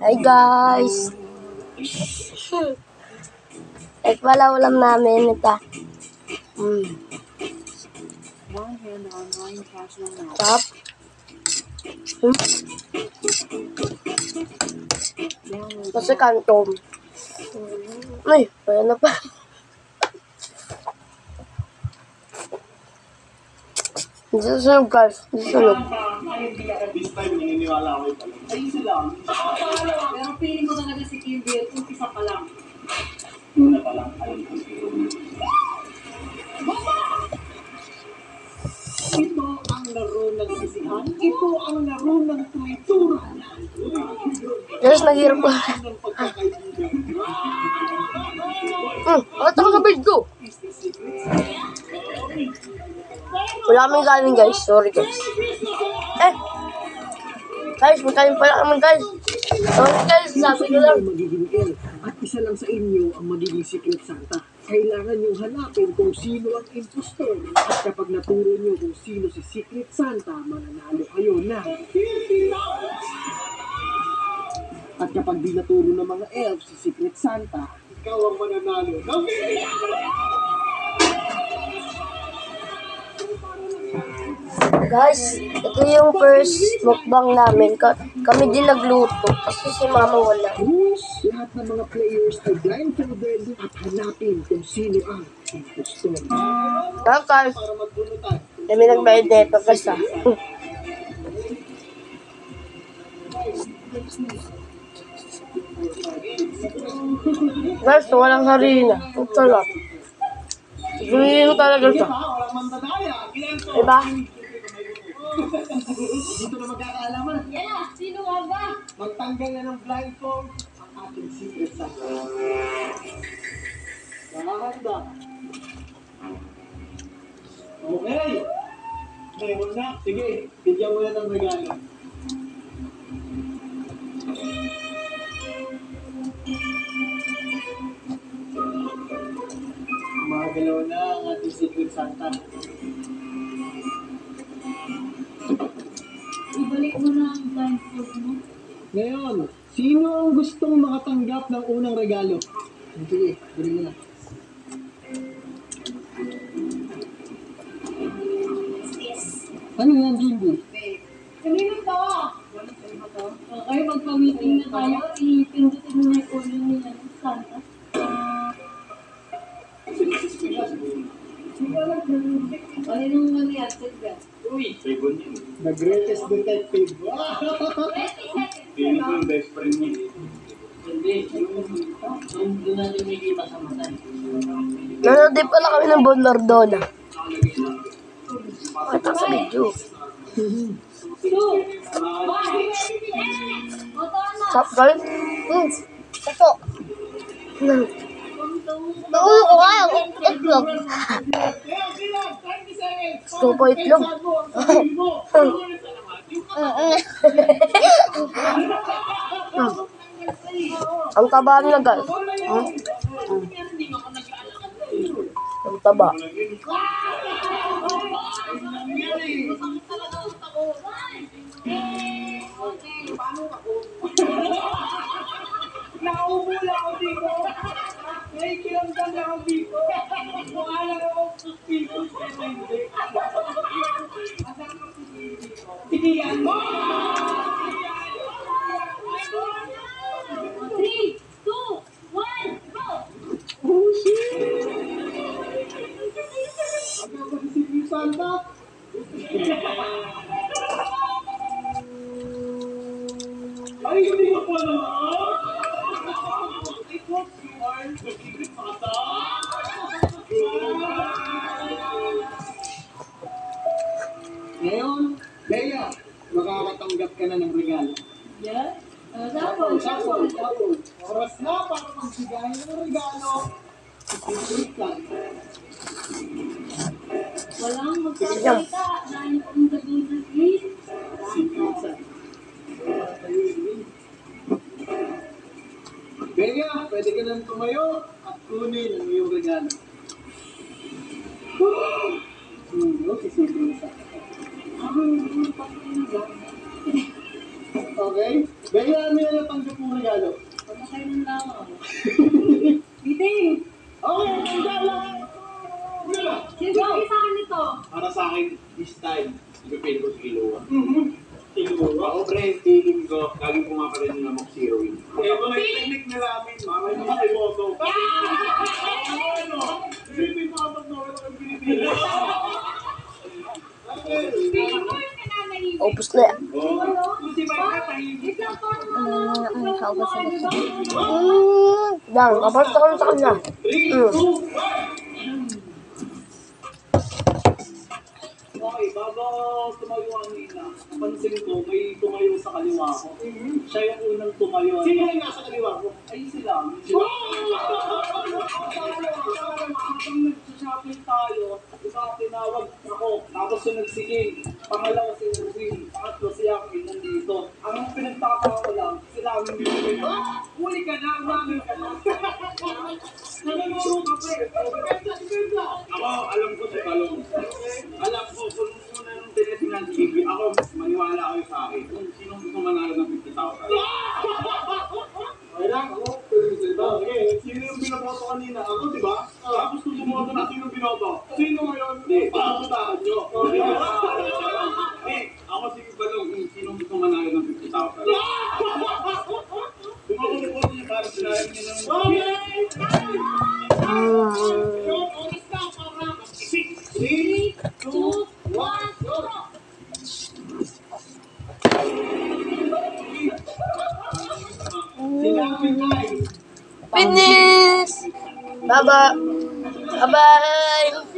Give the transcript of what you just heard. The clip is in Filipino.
Hi guys! Ito pala ulam namin. Ito. Tap. Kasi kantom. Ay, wala na pa. Hindi sunog guys. Hindi sunog. This time, naniniwala ako ito. Ayun sila. Pero feeling ko talaga si Kirby, umpisa pa lang. Una pa lang, ayun ko si Kirby. Ito ang laro ng sisihan. Ito ang laro ng tuwitura. Yes, naghirap ko. Bakit ako sa bed ko? Wala kaming kanin guys. Sorry guys. Guys, magkain pala naman guys. Sorry guys, sabi ko lang. Magiging L at isa lang sa inyo ang magiging Secret Santa. Kailangan nyo hanapin kung sino ang impostor. At kapag naturo nyo kung sino si Secret Santa, mananalo kayo na. At kapag di naturo ng mga elves si Secret Santa, ikaw ang mananalo. Guys, ito yung first mukbang namin. Kami din nagluto kasi si mama wala. Rules, lahat ng mga players ay blindfolded at hanapin kung sino ang impostor. Guys, Para magbunutan. kami nagbayad dito guys ah. Guys, walang harina. Ang sarap. Gusto talaga siya. Walang mandadaya. Diba? Dito na magkakaalaman. Yeah, sino nga ba? Magtanggal na ng blindfold ang ating Secret Santa. Nakahanda. Okay. Ngayon na. Sige, bigyan mo na ng regalo. Magalaw na ang ating Secret Santa. Ibalik mo na ang blindfold mo. Ngayon, sino ang gustong makatanggap ng unang regalo? Sige, bili mo na. Ano yan, Jimbo? Kanino to? Okay, magpa-meeting na tayo. Ipindutin mo na yung ulo niya ng Santa. Ano yung ano yan? Sige. Uy, Trayvon yun. The greatest detective. Feeling ko yung best friend niya. Hindi. Yung doon natin may kita sa mata. Nanood din pala kami ng Bonordona. Pakita sa video. Stop guys. Sapo. Naulo ko kayo. Itlog. Gusto ko itlog. Ang taba nila guys. Ang taba. Naubula ako dito. May kilamdan na ako dito. Kung alam ko, dito sa hindi. Sige yan mo! 3, 2, 1, go! Oh, shit! Ano ba si Secret Santa? Ay, hindi ko pa naman! I thought you are the Secret Santa! Ngayon, Bea, makakatanggap ka na ng regalo. Yes? Sapol. Oras na para magbigay ng regalo. Secret Santa. Walang magsasalita dahil kung sabihin sa please. Secret Santa. Bea, pwede ka nang tumayo at kunin ang iyong regalo. Sino si Secret Santa? Okay? Bigyan nyo na tanggap mo regalo. Pamatay ng langaw. Meeting! Okay, regalo! Sino ba sa akin ito? Para sa akin, this time, ipipil ko si Iloa. Siguro. Ako, pre, feeling ko, laging pumapalin ng Lamok Zero yun. Eh, kung may technique na namin, mamay naman kay Boto. Ano? Hindi pa ako mag-nawala ng Pilipinas. Opus na yan. Kasi may katahimik. Yan, kaparta ko sa kanya. 3, 2, 1. Okay, bago tumayo ang Nina, pansin ko, may tumayo sa kaliwa ko. Siya yung unang tumayo. Sino yung nasa kaliwa ko? Ay, sila. Habang nagsashopping tayo, isa tinawag ako, tapos yung nagsiging. Pangalawa si Uzi, pangatlo si Yaki nandito. Ang pinagtataka ko lang, sila ang hindi ko. Huli ka na, mami ka na. Nananuro ka pa eh. Ako, alam ko si Talong. Alam ko, kung una nung tinitinan si Iggy, ako, maniwala kayo sa akin. Kung sinong gusto manalo ng 50,000. Okay lang, ako. Okay, sino yung binoboto kanina? Ako, di ba? Tapos kung bumoto na sino binoto? Sino ngayon? Hindi, pasabutaan nyo. Ako si Balong, kung sinong gusto manalo ng 50,000. Bumoto niya para sinabi niya ng... Oras na para 6, 3, 2, 1, go! Sinabi guys! Finish! Baba! Bye-bye!